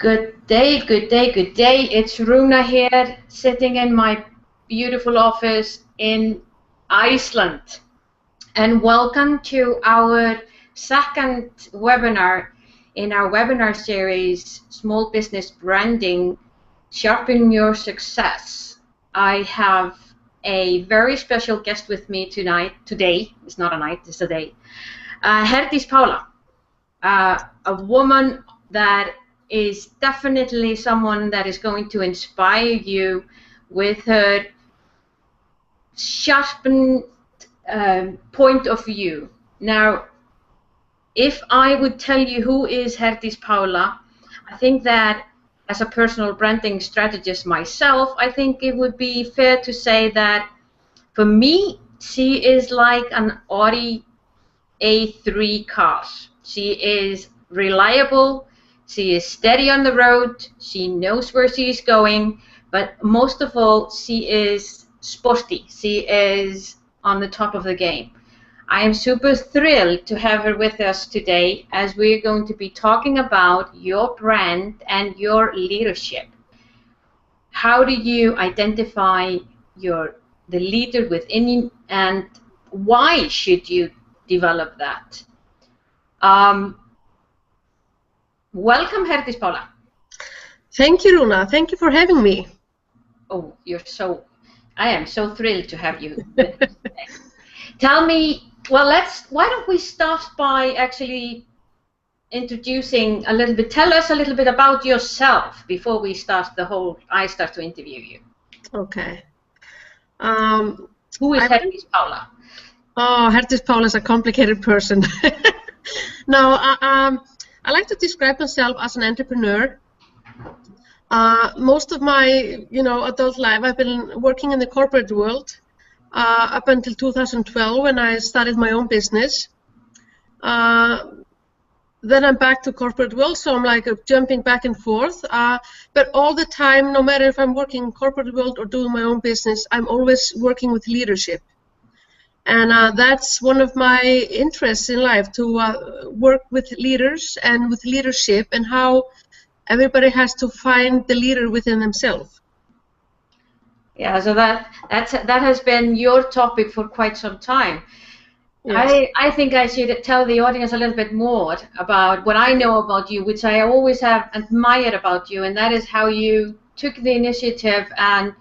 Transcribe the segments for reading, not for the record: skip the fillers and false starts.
Good day, good day, good day. It's Runa here, sitting in my beautiful office in Iceland. And welcome to our second webinar in our webinar series, Small Business Branding, Sharpen Your Success. I have a very special guest with me today. It's not a night, it's a day. Herdís Pála, a woman that is definitely someone that is going to inspire you with her sharpened point of view. Now, if I would tell you who is Herdís Pála, I think that as a personal branding strategist myself, I think it would be fair to say that for me, she is like an Audi A3 car. She is reliable, she is steady on the road, she knows where she is going, but most of all, she is sporty. She is on the top of the game. I am super thrilled to have her with us today as we're going to be talking about your brand and your leadership. How do you identify the leader within you, and why should you develop that? Welcome, Herdís Pála. Thank you, Runa. Thank you for having me. Oh, I am so thrilled to have you with us today. Tell me, well, why don't we start by actually introducing a little bit, tell us a little bit about yourself before we start I start to interview you. Okay. Who is Herdís Pála? Oh, Herdís Pála is a complicated person. No, I like to describe myself as an entrepreneur. Most of my, adult life, I've been working in the corporate world up until 2012 when I started my own business. Then I'm back to corporate world, so I'm like jumping back and forth. But all the time, no matter if I'm working in corporate world or doing my own business, I'm always working with leadership. And that's one of my interests in life, to work with leaders and with leadership and how everybody has to find the leader within themselves. Yeah, so that has been your topic for quite some time. Yes. I think I should tell the audience a little bit more about what I know about you, which I always have admired about you, and that is how you took the initiative and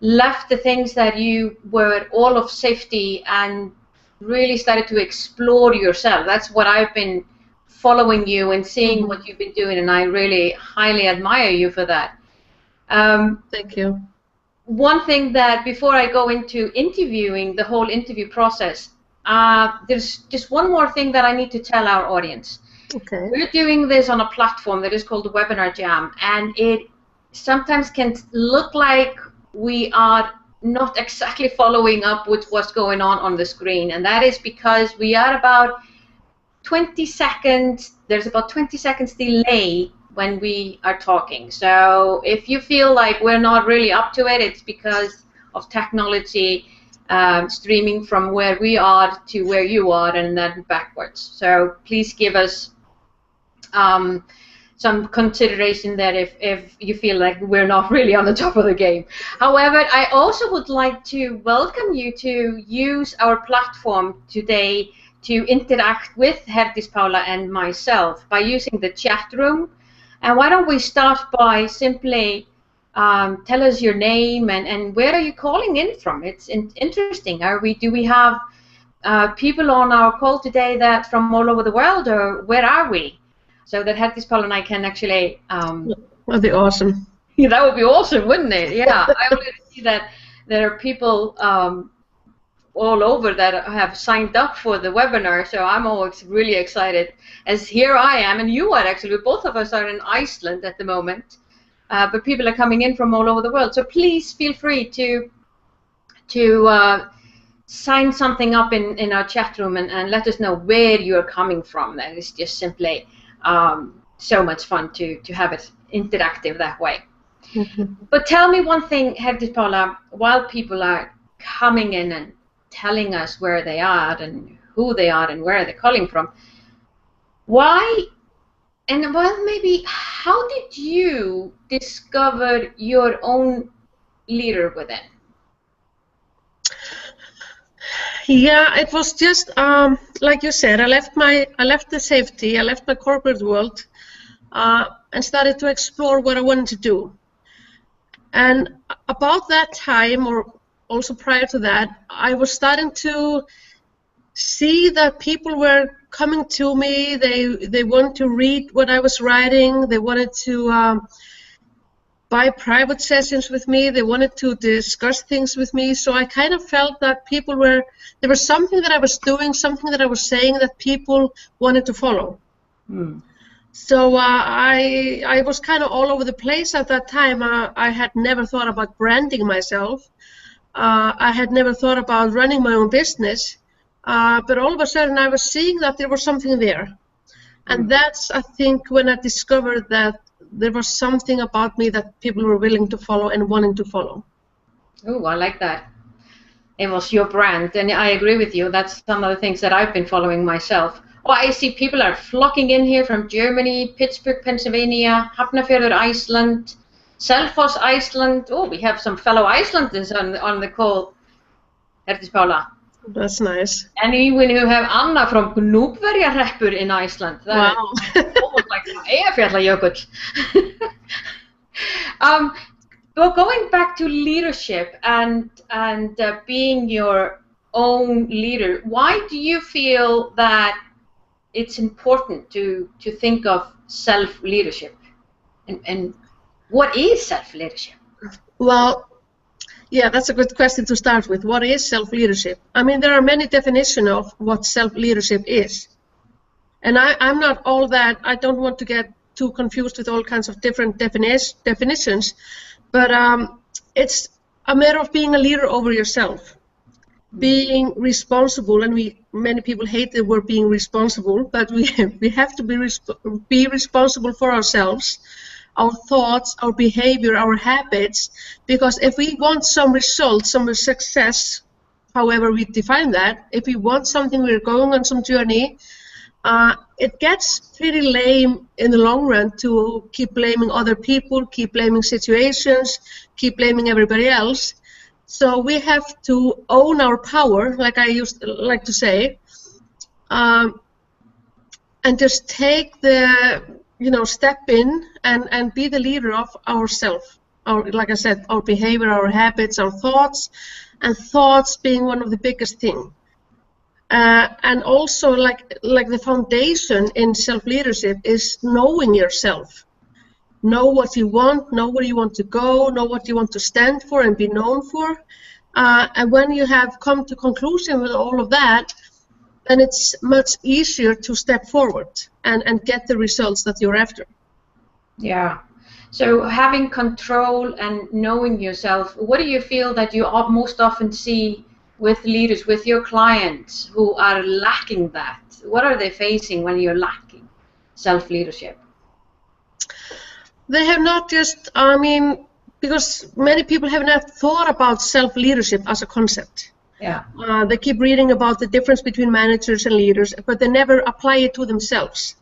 left the things that you were all of safety and really started to explore yourself. That's what I've been following you and seeing what you've been doing, and I really highly admire you for that. Thank you. One thing that, before I go into interviewing, the whole interview process, there's just one more thing that I need to tell our audience. Okay. We're doing this on a platform that is called the Webinar Jam, and it sometimes can look like we are not exactly following up with what's going on the screen, and that is because we are about 20 seconds, there's about 20 seconds delay when we are talking. So if you feel like we're not really up to it, it's because of technology streaming from where we are to where you are and then backwards. So please give us some consideration that if you feel like we're not really on the top of the game. However, I also would like to welcome you to use our platform today to interact with Herdís Pála and myself by using the chat room. And why don't we start by simply tell us your name and where are you calling in from? It's interesting. Do we have people on our call today that from all over the world, or where are we? So that Herdís Pála and I can actually... That'd be awesome. Yeah, that would be awesome, wouldn't it? Yeah, I already see that there are people all over that have signed up for the webinar, so I'm always really excited, as here I am, and you are actually, both of us are in Iceland at the moment, but people are coming in from all over the world, so please feel free to sign something up in our chat room and let us know where you're coming from. That is just simply so much fun to have it interactive that way. But tell me one thing, Herdís Pála, while people are coming in and telling us where they are and who they are and where they're calling from, why, and well, maybe how did you discover your own leader within? Yeah, it was just like you said. I left the safety, I left my corporate world, and started to explore what I wanted to do. And about that time, or also prior to that, I was starting to see that people were coming to me. They wanted to read what I was writing. They wanted to buy private sessions with me. They wanted to discuss things with me. So I kind of felt that there was something that I was doing, something that I was saying that people wanted to follow. So I was kind of all over the place at that time. I had never thought about branding myself. I had never thought about running my own business. But all of a sudden I was seeing that there was something there. And that's, I think, when I discovered that there was something about me that people were willing to follow and wanting to follow. Oh, I like that. It was your brand, and I agree with you. That's some of the things that I've been following myself. Oh, I see people are flocking in here from Germany, Pittsburgh, Pennsylvania, Hafnarfjörður, Iceland, Selfoss, Iceland. Oh, we have some fellow Icelanders on the call. Herdís Pála. That's nice. And even you have Anna from Gnúpverjahreppur in Iceland. That wow. Almost like Eyjafjallajökull. Well, going back to leadership and being your own leader, why do you feel that it's important to think of self-leadership? And what is self-leadership? Well, yeah, that's a good question to start with. What is self-leadership? I mean, there are many definitions of what self-leadership is. And I'm not all that, I don't want to get too confused with all kinds of different definitions, but it's a matter of being a leader over yourself, being responsible, and many people hate the word being responsible, but we have to be responsible for ourselves, our thoughts, our behavior, our habits, because if we want some results, some success, however we define that, if we want something, we're going on some journey, it gets pretty lame in the long run to keep blaming other people, keep blaming situations, keep blaming everybody else. So we have to own our power, like I used to like to say, and just take the, step in and be the leader of ourselves. Like I said, our behavior, our habits, our thoughts, and thoughts being one of the biggest things. And also, like the foundation in self-leadership is knowing yourself. Know what you want, know where you want to go, know what you want to stand for and be known for. And when you have come to conclusion with all of that, then it's much easier to step forward and get the results that you're after. Yeah. So having control and knowing yourself, what do you feel that you most often see with leaders, with your clients who are lacking that? What are they facing when you're lacking self-leadership? They have not just, because many people have not thought about self-leadership as a concept. Yeah. They keep reading about the difference between managers and leaders, but they never apply it to themselves.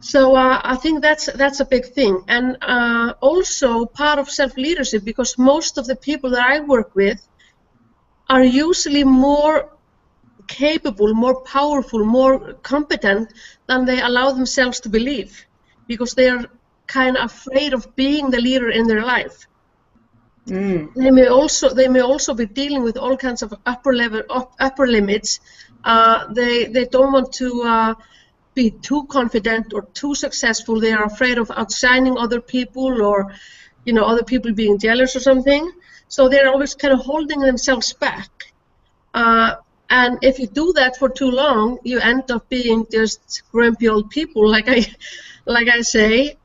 So I think that's a big thing. And also part of self-leadership, because most of the people that I work with are usually more capable, more powerful, more competent than they allow themselves to believe, because they are kind of afraid of being the leader in their life. They may also be dealing with all kinds of upper limits. They don't want to be too confident or too successful. They are afraid of outshining other people, or other people being jealous or something. So they're always kind of holding themselves back. And if you do that for too long, you end up being just grumpy old people, like I say,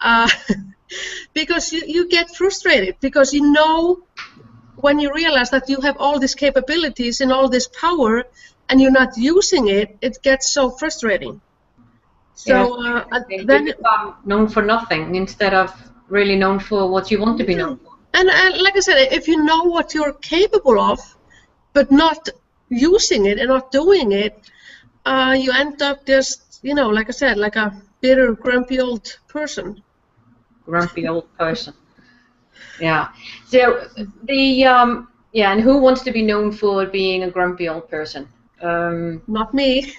because you get frustrated, because when you realize that you have all these capabilities and all this power and you're not using it, it gets so frustrating. So then you become known for nothing instead of really known for what you want to be known for. And like I said, if you know what you're capable of, but not using it and not doing it, you end up just, like I said, like a bitter, grumpy old person. grumpy old person. Yeah. So and who wants to be known for being a grumpy old person? Not me.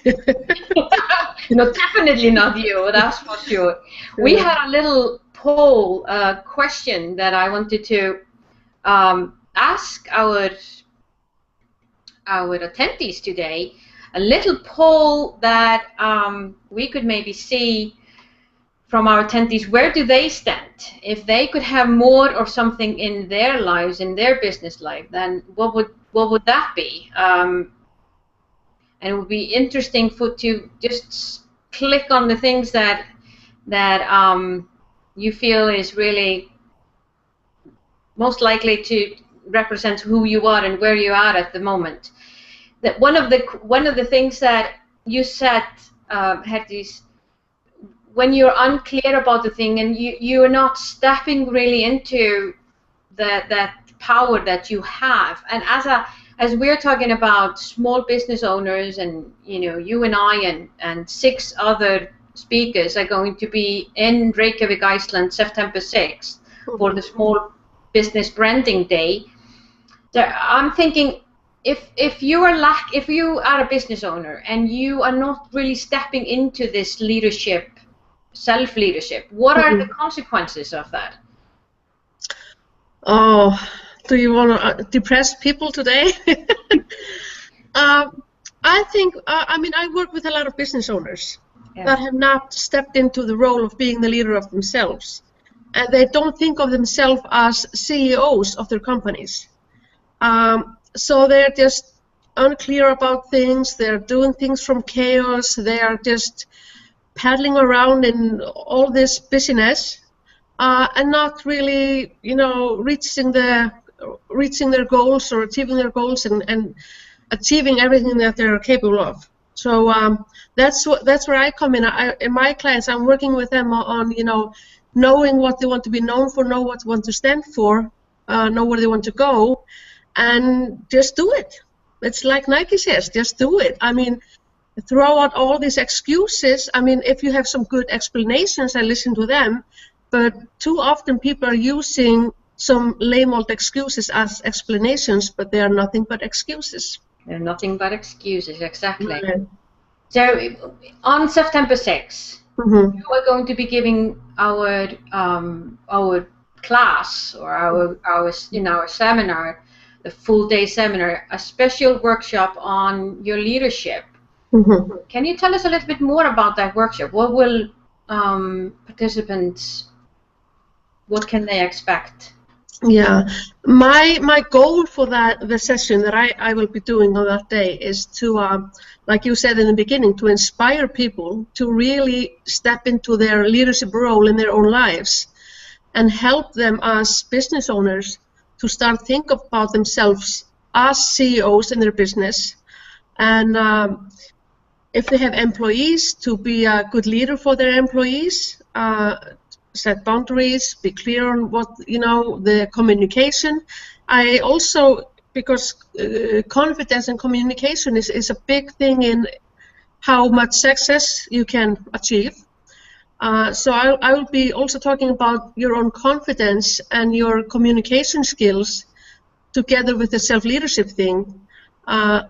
No, definitely not you. That's for sure. We had a little poll question that I wanted to ask our attendees today. A little poll that we could maybe see from our attendees, where do they stand? If they could have more of something in their lives, in their business life, then what would that be? And it would be interesting to just click on the things that you feel is really most likely to represent who you are and where you are at the moment. That one of the things that you said, Herdís, when you're unclear about the thing and you're not stepping really into that power that you have, and as we're talking about small business owners, and you and I and 6 other speakers are going to be in Reykjavik, Iceland, September 6th for the Small Business Branding Day. I'm thinking, if you are a business owner and you are not really stepping into this leadership, self-leadership, what are the consequences of that? Oh, do you want to depress people today? I think, I work with a lot of business owners that have not stepped into the role of being the leader of themselves. And they don't think of themselves as CEOs of their companies. So they're just unclear about things. They're doing things from chaos. They are just paddling around in all this busyness and not really, reaching their goals or achieving their goals and achieving everything that they're capable of. So that's where I come in. In my clients, I'm working with them on knowing what they want to be known for, know what they want to stand for, know where they want to go, and just do it. It's like Nike says, just do it. Throw out all these excuses. If you have some good explanations, I listen to them, but too often people are using some lame old excuses as explanations, but they are nothing but excuses. They're nothing but excuses, exactly. Right. So on September 6th, you are going to be giving our class, or our seminar, the full day seminar, a special workshop on your leadership. Can you tell us a little bit more about that workshop? What will participants, what can they expect? Yeah, my goal for the session that I will be doing on that day is to, like you said in the beginning, to inspire people to really step into their leadership role in their own lives and help them as business owners to start think about themselves as CEOs in their business, and if they have employees, to be a good leader for their employees, set boundaries, be clear on what, the communication. I also, because confidence and communication is a big thing in how much success you can achieve. So I will be also talking about your own confidence and your communication skills together with the self-leadership thing.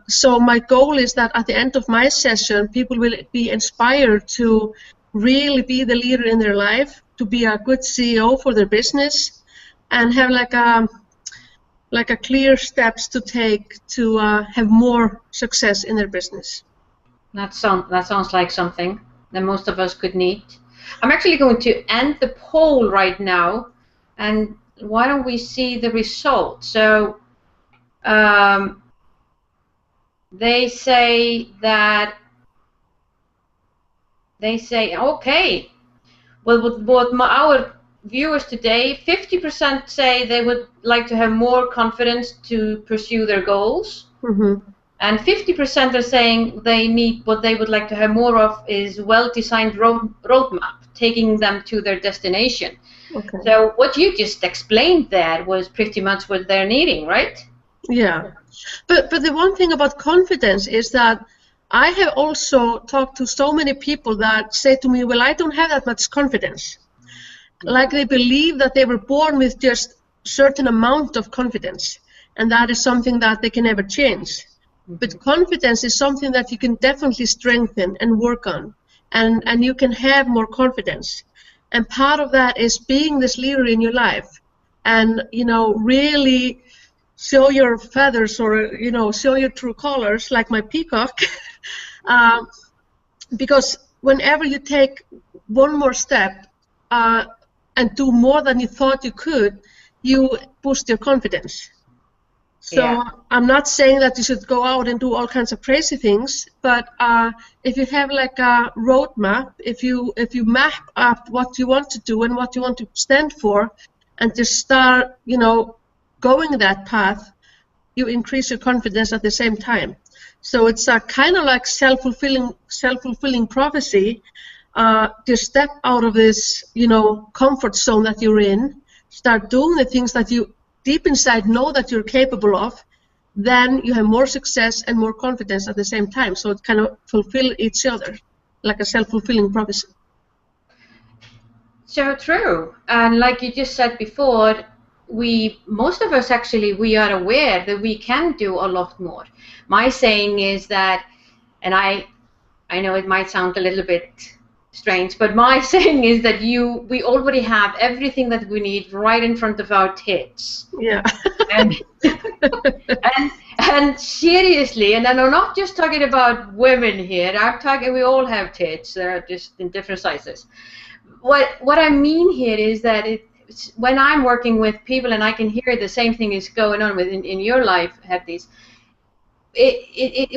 So my goal is that at the end of my session, people will be inspired to really be the leader in their life, to be a good CEO for their business, and have like a clear steps to take to have more success in their business. That sounds like something that most of us could need. I'm actually going to end the poll right now, and why don't we see the result? So they say okay. Well, what our viewers today, 50% say they would like to have more confidence to pursue their goals, and 50% are saying what they would like to have more of is well-designed roadmap, taking them to their destination. Okay. So what you just explained there was pretty much what they're needing, right? Yeah, but the one thing about confidence is that I have also talked to so many people that say to me, well, I don't have that much confidence. like they believe that they were born with just certain amount of confidence, and that is something that they can never change. But confidence is something that you can definitely strengthen and work on, and you can have more confidence. And part of that is being this leader in your life, and really show your feathers, or show your true colors, like my peacock. Because whenever you take one more step and do more than you thought you could, you boost your confidence. So I'm not saying that you should go out and do all kinds of crazy things, but if you have like a roadmap, if you map up what you want to do and what you want to stand for, and just start, going that path, you increase your confidence at the same time. So it's a kind of like self-fulfilling prophecy. To step out of this, comfort zone that you're in, start doing the things that you deep inside know that you're capable of, then you have more success and more confidence at the same time. So it kind of fulfill each other, like a self-fulfilling prophecy. So true. And like you just said before, most of us actually, we are aware that we can do a lot more. My saying is that, and I know it might sound a little bit strange, but my saying is that we already have everything that we need right in front of our tits. Yeah. and seriously, and I'm not just talking about women here. I'm talking, we all have tits. They're just in different sizes. What I mean here is that when I'm working with people, and I can hear the same thing is going on in your life, Herdís,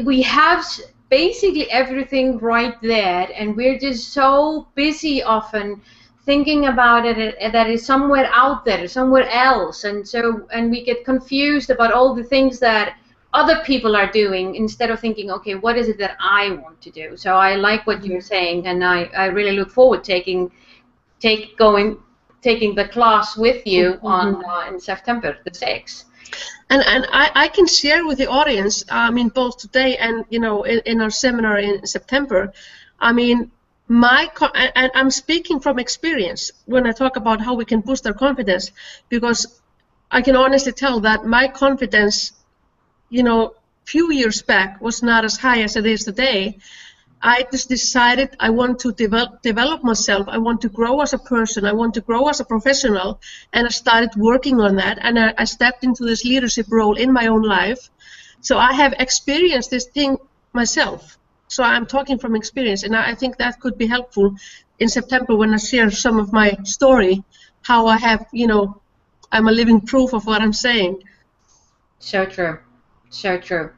we have basically everything right there, and we're just so busy often thinking about it that is somewhere out there, somewhere else, and we get confused about all the things that other people are doing instead of thinking, okay, what is it that I want to do? So I like what you're saying, and I really look forward taking the class with you on in September the 6th. And I can share with the audience, both today and in our seminar in September, and I'm speaking from experience when I talk about how we can boost our confidence, because I can honestly tell that my confidence, few years back was not as high as it is today. I just decided I want to develop myself. I want to grow as a person. I want to grow as a professional, and I started working on that. And I stepped into this leadership role in my own life. So I have experienced this thing myself. So I'm talking from experience, and I think that could be helpful in September when I share some of my story, how I have, I'm a living proof of what I'm saying. So true, so true.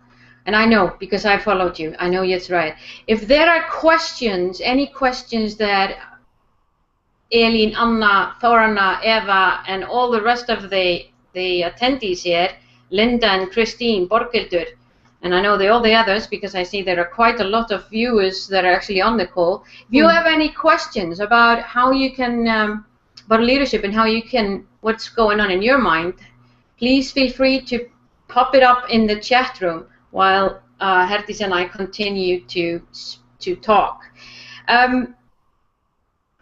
And I know, because I followed you, I know it's right. If there are questions, any questions that Elín, Anna, Þóranna, Eva, and all the rest of the attendees here, Linda and Christine, Borghildur, and I know all the others, because I see there are quite a lot of viewers that are actually on the call. If you have any questions about how you can, about leadership and how you can, what's going on in your mind, please feel free to pop it up in the chat room while Herdís and I continue to talk.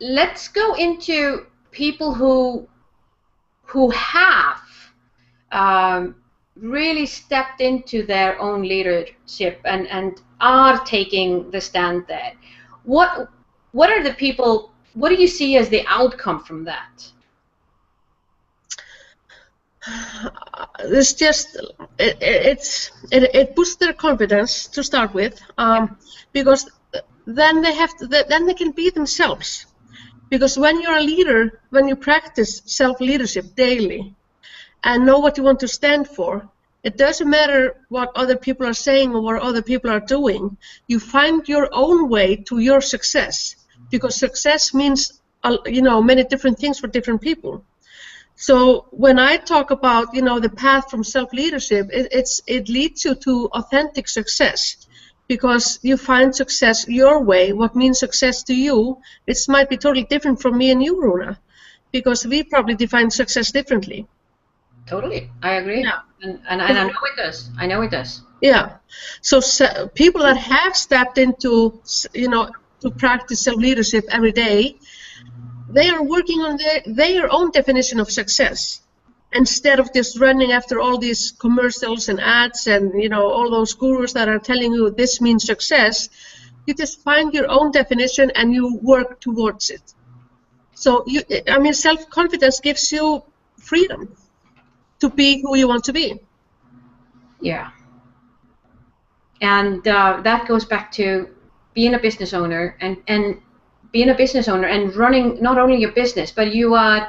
Let's go into people who have really stepped into their own leadership and are taking the stand there. What are the people? What do you see as the outcome from that? It's just it boosts their confidence to start with, because then they can be themselves. Because when you're a leader, when you practice self-leadership daily and know what you want to stand for, it doesn't matter what other people are saying or what other people are doing. You find your own way to your success, because success means many different things for different people. So when I talk about the path from self-leadership, it leads you to authentic success, because you find success your way. What means success to you, it might be totally different from me and you, Rúna, because we probably define success differently. Totally, I agree. Yeah. And I know it does. I know it does. Yeah. So people that have stepped into to practice self-leadership every day, they are working on their own definition of success, instead of just running after all these commercials and ads and all those gurus that are telling you this means success. You just find your own definition and you work towards it. So self-confidence gives you freedom to be who you want to be. Yeah. And that goes back to being a business owner and being a business owner and running not only your business, but you're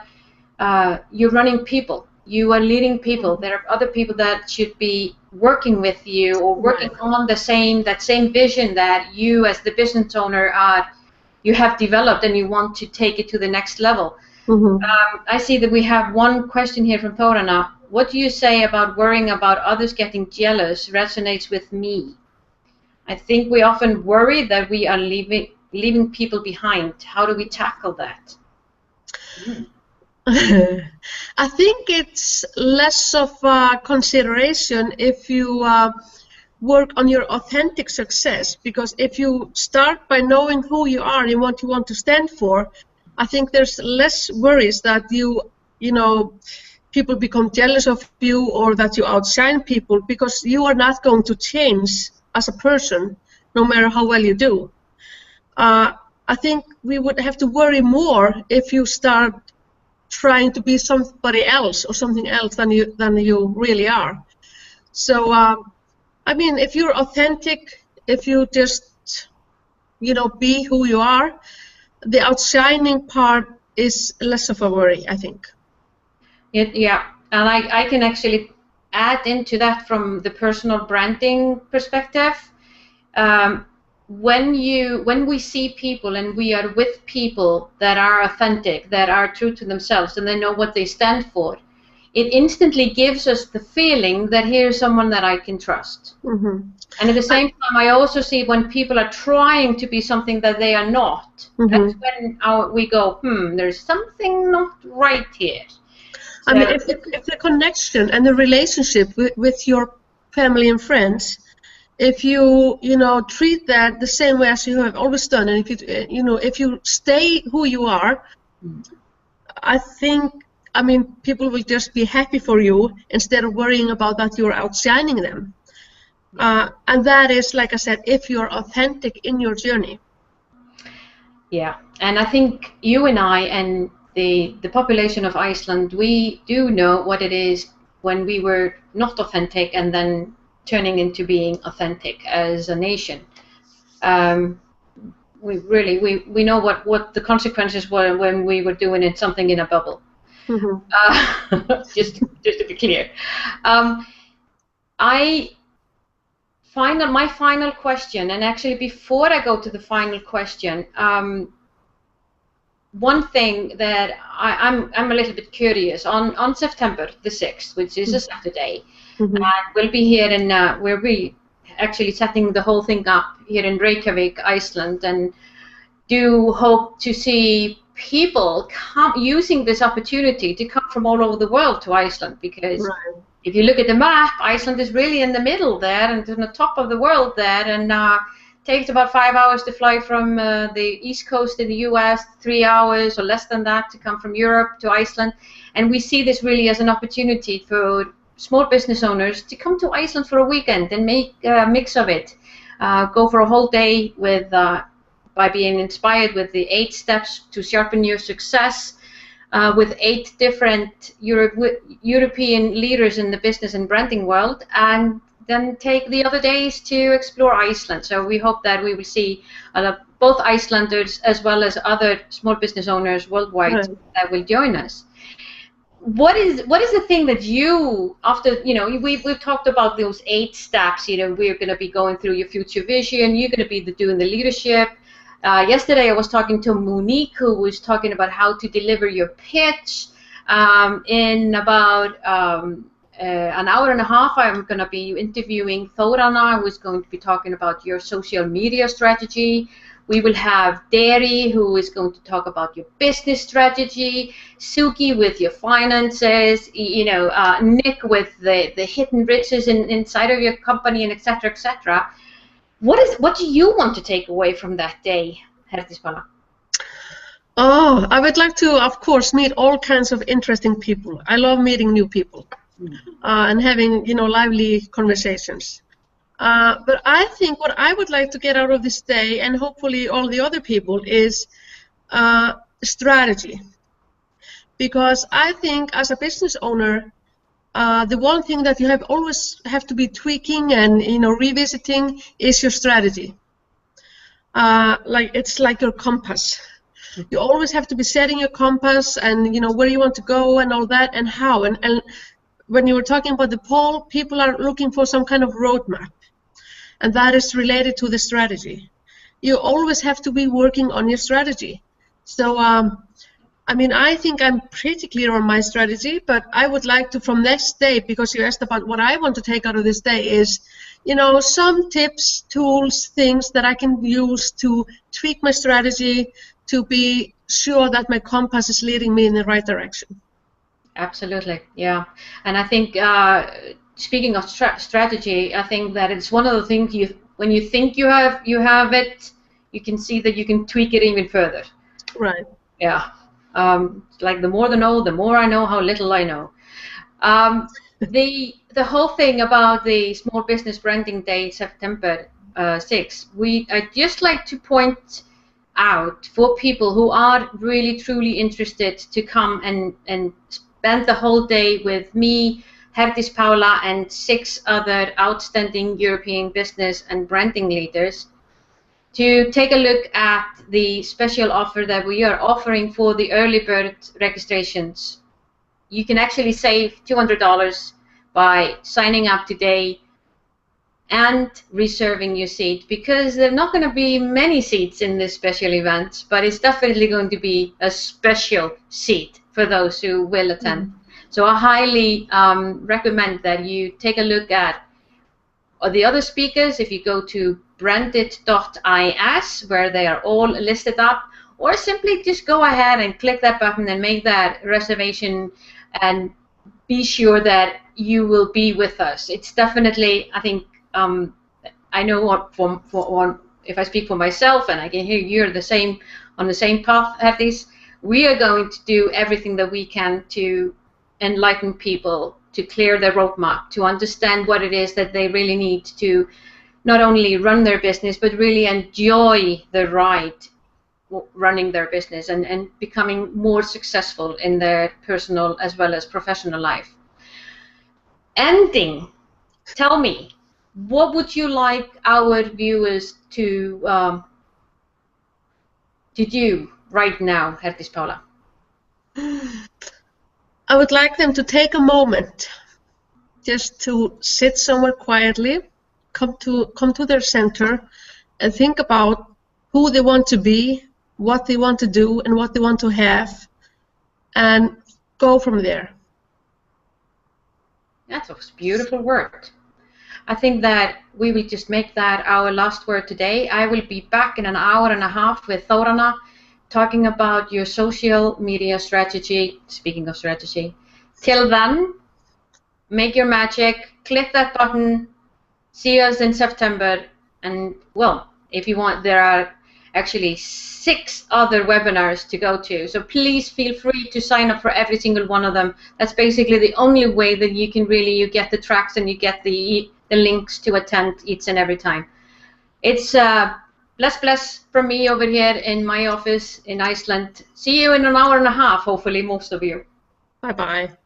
running people. You are leading people. There are other people that should be working with you or working on that same vision that you as the business owner you have developed, and you want to take it to the next level. I see that we have one question here from Thorana. What do you say about worrying about others getting jealous resonates with me? I think we often worry that we are leaving people behind. How do we tackle that? I think it's less of a consideration if you work on your authentic success, because if you start by knowing who you are and what you want to stand for, I think there's less worries that people become jealous of you or that you outshine people, because you are not going to change as a person no matter how well you do. I think we would have to worry more if you start trying to be somebody else or something else than you really are. So if you're authentic, if you just be who you are, the outshining part is less of a worry, I think. Yeah, and I can actually add into that from the personal branding perspective. When we see people and we are with people that are authentic, that are true to themselves, and they know what they stand for, it instantly gives us the feeling that here's someone that I can trust. And at the same time, I also see when people are trying to be something that they are not, that's when we go, there's something not right here. So, if the connection and the relationship with your family and friends, if you treat that the same way as you have always done, and if you stay who you are, I think people will just be happy for you instead of worrying about that you're outshining them. And that is, like I said, if you're authentic in your journey. Yeah, and I think you and I and the population of Iceland, we do know what it is when we were not authentic and then turning into being authentic as a nation. We know what the consequences were when we were doing something in a bubble. Just to be clear. My final question, and actually before I go to the final question, one thing that I'm a little bit curious on September the 6th, which is a Saturday, and we'll be here in we'll be actually setting the whole thing up here in Reykjavik, Iceland, and do hope to see people using this opportunity to come from all over the world to Iceland, because if you look at the map, Iceland is really in the middle there and on the top of the world there, and takes about 5 hours to fly from the East Coast in the US, 3 hours or less than that to come from Europe to Iceland. And we see this really as an opportunity for small business owners to come to Iceland for a weekend and make a mix of it. Go for a whole day with by being inspired with the 8 steps to sharpen your success, with 8 different European leaders in the business and branding world, and then take the other days to explore Iceland. So we hope that we will see both Icelanders as well as other small business owners worldwide that will join us. What is the thing that you, after, we've talked about those 8 steps, we're going to be going through your future vision, you're going to be doing the leadership. Yesterday I was talking to Monique, who was talking about how to deliver your pitch. In about an hour and a half, I'm going to be interviewing Thorana, who is going to be talking about your social media strategy. We will have Derry, who is going to talk about your business strategy, Suki with your finances, Nick with the hidden riches inside of your company, and etc., etc. What do you want to take away from that day, Herdís Pála? Oh, I would like to, of course, meet all kinds of interesting people. I love meeting new people and having, lively conversations. But I think what I would like to get out of this day, and hopefully all the other people, is strategy. Because I think as a business owner, the one thing that you always have to be tweaking and revisiting is your strategy. It's like your compass. You always have to be setting your compass and where you want to go and all that and how. And when you were talking about the poll, people are looking for some kind of roadmap, and that is related to the strategy. You always have to be working on your strategy. So I think I'm pretty clear on my strategy, but I would like to, from next day, because you asked about what I want to take out of this day, is some tips, tools, things that I can use to tweak my strategy to be sure that my compass is leading me in the right direction. Absolutely, yeah. And I think speaking of strategy, I think that it's one of the things when you think you have it, you can see that you can tweak it even further. Right. Yeah. Like the more the more I know how little I know. The whole thing about the Small Business Branding Day, September 6th, I'd just like to point out for people who are really truly interested to come and spend the whole day with me, Herdís Paula, and 6 other outstanding European business and branding leaders, to take a look at the special offer that we are offering for the early bird registrations. You can actually save $200 by signing up today and reserving your seat, because there are not going to be many seats in this special event, but it's definitely going to be a special seat for those who will attend. So I highly recommend that you take a look at the other speakers. If you go to brandit.is, where they are all listed up, or simply just go ahead and click that button and make that reservation and be sure that you will be with us. It's definitely, I think, I know if I speak for myself, and I can hear you're on the same path, Herdís, we are going to do everything that we can to enlighten people, to clear their roadmap, to understand what it is that they really need to not only run their business, but really enjoy the ride running their business and becoming more successful in their personal as well as professional life. Ending, tell me, what would you like our viewers to do right now, Herdís Paula? I would like them to take a moment just to sit somewhere quietly, come to their center, and think about who they want to be, what they want to do, and what they want to have, and go from there. That's a beautiful word. I think that we will just make that our last word today. I will be back in an hour and a half with Þórarna, talking about your social media strategy. Speaking of strategy, till then, make your magic, click that button, see us in September, and well, if you want, there are actually 6 other webinars to go to, so please feel free to sign up for every single one of them. That's basically the only way that you can really, you get the tracks and you get the links to attend each and every time. It's bless from me over here in my office in Iceland. See you in an hour and a half, hopefully, most of you. Bye-bye.